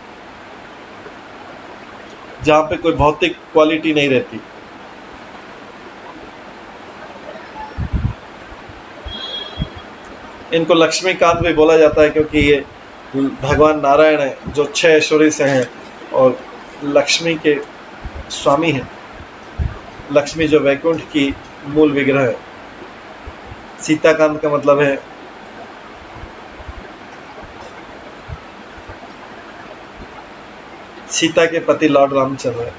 जहां पे कोई भौतिक क्वालिटी नहीं रहती। इनको लक्ष्मीकांत भी बोला जाता है क्योंकि ये भगवान नारायण है जो 6 ऐश्वर्य से हैं और लक्ष्मी के स्वामी हैं। लक्ष्मी जो वैकुंठ की मूल विग्रह है। सीताकांत का मतलब है सीता के पति लॉर्ड रामचंद्र।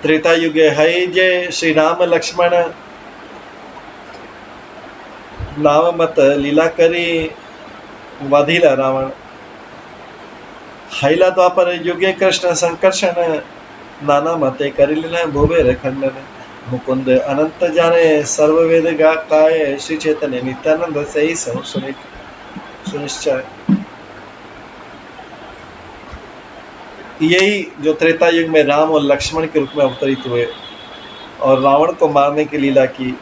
त्रेता युग है जय श्री राम लक्ष्मण नाम मत लीला करी वधिला रावण। हैला द्वापर युगे कृष्ण संकर्षण नाना मते करी लीला भुवे खंडन। मुकुंद अनंत जाने सर्ववेद गाय श्री चैतन्य नित्यानंद से ही सुनिश्चय। यही जो त्रेता युग में राम और लक्ष्मण के रूप में अवतरित हुए और रावण को मारने की लीला की।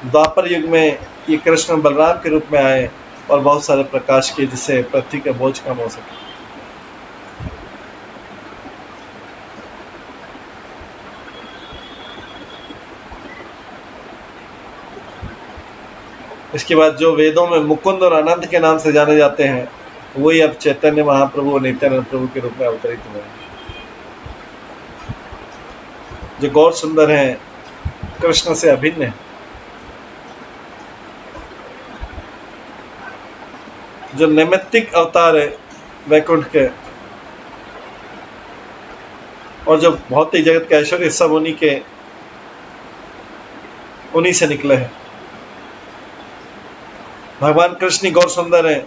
द्वापर युग में ये कृष्ण बलराम के रूप में आए और बहुत सारे प्रकाश किए जिससे पृथ्वी का बोझ कम हो सके। इसके बाद जो वेदों में मुकुंद और अनंत के नाम से जाने जाते हैं वही अब चैतन्य महाप्रभु और नित्यानंद प्रभु के रूप में अवतरित हुए हैं। जो गौर सुंदर हैं कृष्ण से अभिन्न है। जो नैमित्तिक अवतार है वैकुंठ के और जो भौतिक जगत का ऐश्वर्य सब उन्हीं से निकले हैं। भगवान कृष्ण गौर सुंदर है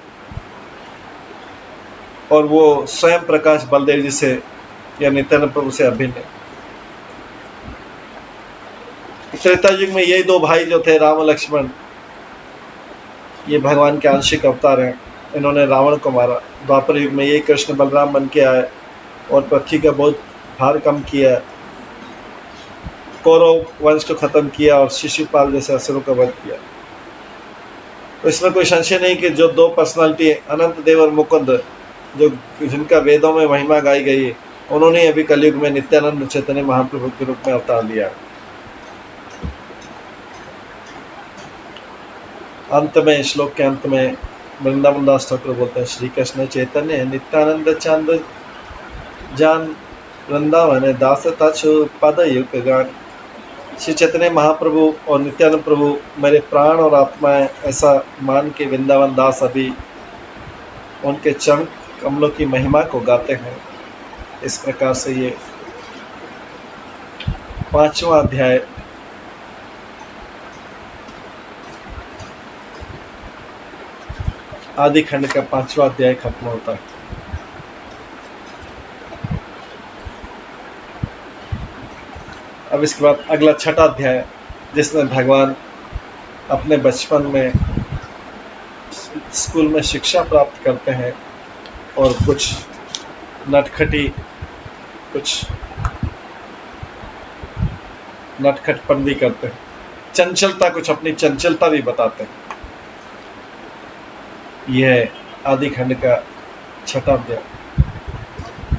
और वो स्वयं प्रकाश बलदेव जी से या नित्यानंद प्रभु से अभिन्न है। त्रेता युग में यही दो भाई जो थे, राम और लक्ष्मण, ये भगवान के आंशिक अवतार हैं, इन्होंने रावण को मारा। द्वापर युग में यही कृष्ण बलराम बन के आए और पृथ्वी का बहुत भार कम किया, कौरव वंश को खत्म किया और शिशुपाल जैसे असुरों का वध किया। तो इसमें कोई संशय नहीं कि जो दो पर्सनालिटी, अनंत देव और मुकुंद, जो जिनका वेदों में महिमा गाई गई है, उन्होंने अभी कलयुग में नित्यानंद चैतन्य महाप्रभु के रूप में अवतार लिया। अंत में, श्लोक के अंत में वृंदावन दास ठाकुर बोलते हैं, श्री कृष्ण चैतन्य नित्यानंद चांद जान वृंदावन दास तछु पद युग गान। श्री चैतन्य महाप्रभु और नित्यानंद प्रभु मेरे प्राण और आत्मा है, ऐसा मान के वृंदावन दास अभी उनके चरण कमलों की महिमा को गाते हैं। इस प्रकार से ये 5वां अध्याय आदि खंड का 5वां अध्याय खत्म होता है। अब इसके बाद अगला 6ठा अध्याय, जिसमें भगवान अपने बचपन में स्कूल में शिक्षा प्राप्त करते हैं और कुछ नटखटपन भी करते हैं, चंचलता, कुछ अपनी चंचलता भी बताते हैं। यह आदि खंड का 6ठा अध्याय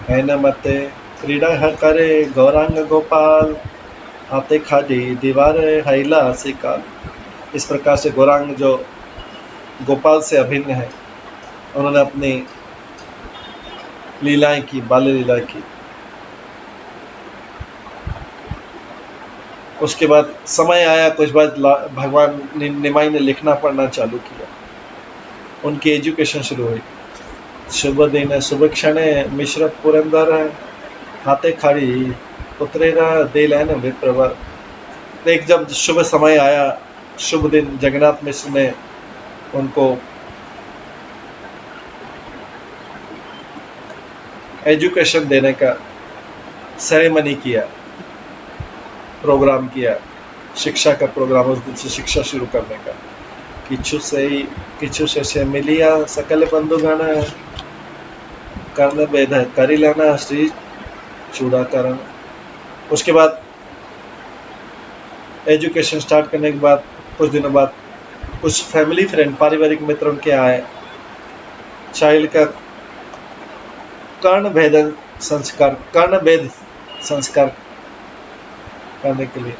है। न मते क्रीड़ा करे गौरांग गोपाल, आते खादी दीवार हैला सिकाल। इस प्रकार से गौरांग जो गोपाल से अभिन्न है, उन्होंने अपनी लीलाएं की, बाल्य लीलाएं की। उसके बाद समय आया, कुछ बाद भगवान निमाई ने लिखना पढ़ना चालू किया, उनकी एजुकेशन शुरू हुई। शुभ दिन शुभ क्षण मिश्र पुरंदर, हाथे खाड़ी उतरेगा देलैन विप्रवर। एक जब शुभ समय आया, शुभ दिन, जगन्नाथ मिश्र ने उनको एजुकेशन देने का सेरेमनी किया, प्रोग्राम किया, शिक्षा का प्रोग्राम, उस दिन से शिक्षा शुरू करने का। किछु से मिलिया सकल बंधुगण, कर्ण भेद करी लेना श्री चूड़ाकरण। उसके बाद एजुकेशन स्टार्ट करने के बाद कुछ दिनों बाद कुछ फैमिली फ्रेंड, पारिवारिक मित्र उनके आए, चाइल्ड का कर्ण भेद संस्कार करने के लिए,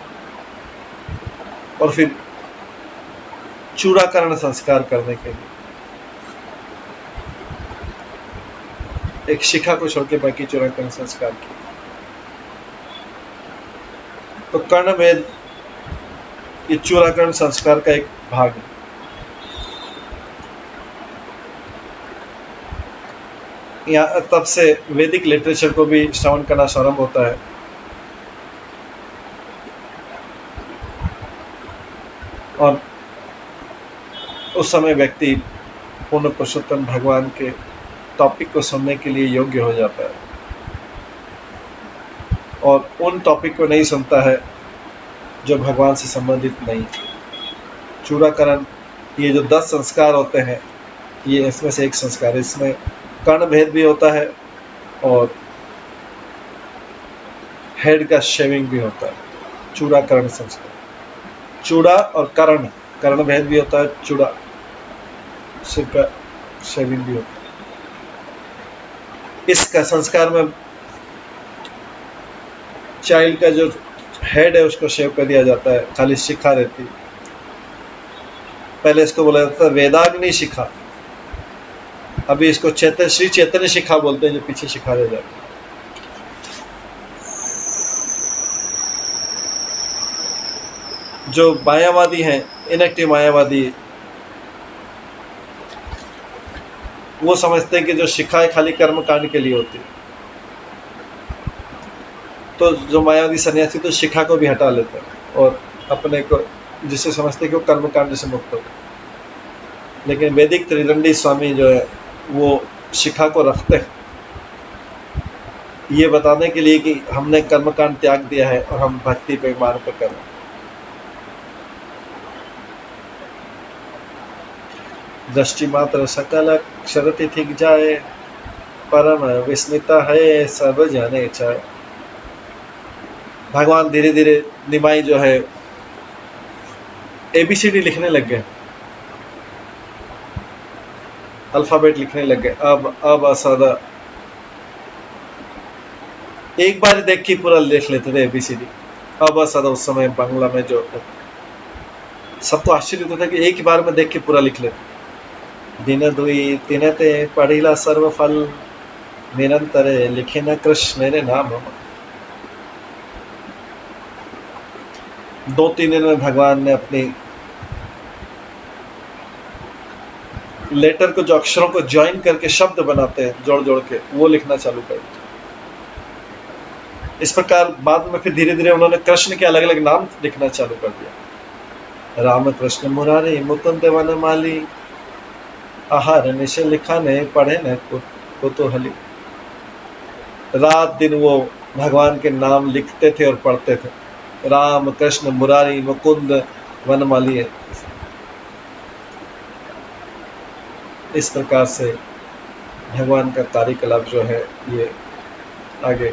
और फिर चूड़ाकरण संस्कार करने के लिए। एक शिखा को छोड़ के बाकी चूड़ाकरण संस्कार किए। तो कर्ण भेद ये चूड़ाकरण संस्कार का एक भाग है। यहाँ तब से वैदिक लिटरेचर को भी श्रवण करना प्रारंभ होता है। और उस समय व्यक्ति पूर्ण पुरुषोत्तम भगवान के टॉपिक को सुनने के लिए योग्य हो जाता है, और उन टॉपिक को नहीं सुनता है जो भगवान से संबंधित नहीं। चूड़ाकरण, ये जो 10 संस्कार होते हैं, ये इसमें से एक संस्कार है। इसमें कर्ण भेद भी होता है और हेड का शेविंग भी होता है। चूड़ाकरण संस्कार, चूड़ा और कर्ण भेद भी होता है, चूड़ा सिर का शेविंग भी होता है। इसका संस्कार में चाइल्ड का जो हेड है उसको शेव कर दिया जाता है, खाली शिखा रहती। पहले इसको बोला जाता था वेदाग्नि शिखा, अभी इसको श्री चैतन्य शिखा बोलते हैं, जो पीछे शिखा रह जाती है। जो मायावादी हैं, इनएक्टिव मायावादी, वो समझते हैं कि जो शिखा है खाली कर्म कांड के लिए होती है। तो जो मायावादी सन्यासी तो शिखा को भी हटा लेते हैं और अपने को जिसे समझते हैं कि वो कर्म कांड से मुक्त हो। लेकिन वैदिक त्रिदंडी स्वामी जो है वो शिखा को रखते हैं, ये बताने के लिए कि हमने कर्मकांड त्याग दिया है और हम भक्ति पे मार्ग पर कर रहे हैं। दृष्टि मात्र सकल क्षरति थिक जाए, परम विस्मिता है सब जाने चाहे। भगवान धीरे धीरे निमाई जो है एबीसीडी लिखने लग गए, अल्फाबेट लिखने लग गए। अब असादा एक बार देख के पूरा लिख लेते थे एबीसीडी। अब असादा उस समय बांग्ला में जो सबको आश्चर्य होता था कि एक ही बार में देख के पूरा लिख लेते। दिन दुई तिनते पढ़िला सर्व फल, निरंतर लिखे न कृष्ण मेरे नाम। 2-3 दिन में भगवान ने अपनी लेटर को, जो अक्षरों को ज्वाइन करके शब्द बनाते हैं जोड़ जोड़ के, वो लिखना चालू कर दिया। इस प्रकार बाद में फिर धीरे धीरे उन्होंने कृष्ण के अलग अलग नाम लिखना चालू कर दिया। राम कृष्ण मुरारी मुकुंद वनमाली, आहार निश लिखा ने पढ़े न कुतूहली। रात दिन वो भगवान के नाम लिखते थे और पढ़ते थे। राम कृष्ण मुरारी मुकुंद वनमाली। इस प्रकार से भगवान का कार्यकलाप जो है ये आगे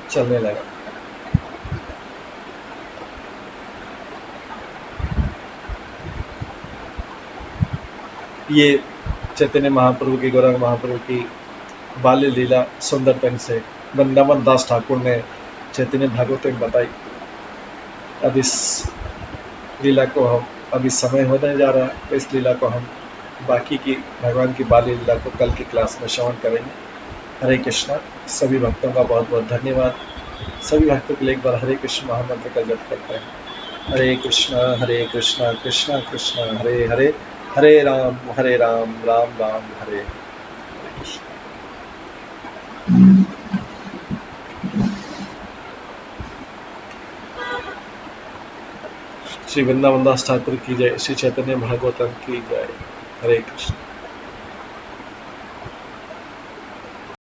चलने लगा। ये चैतन्य महाप्रभु की, गौरांग महाप्रभु की बाल्य लीला सुंदर ढंग से वृंदावन दास ठाकुर ने चैतन्य भागवत में बताई। अब इस लीला को हम, अभी समय होने जा रहा है तो इस लीला को हम बाकी की भगवान की बाल्य लीला को कल की क्लास में श्रवण करेंगे। हरे कृष्णा। सभी भक्तों का बहुत बहुत धन्यवाद। सभी भक्तों के लिए एक बार हरे कृष्ण महामंत्र का जप करते हैं। हरे कृष्णा कृष्णा कृष्णा हरे हरे, हरे राम राम राम हरे। श्री वृंदावन दास ठाकुर की जय। श्री चैतन्य भागवतम की जय। हरे कृष्ण।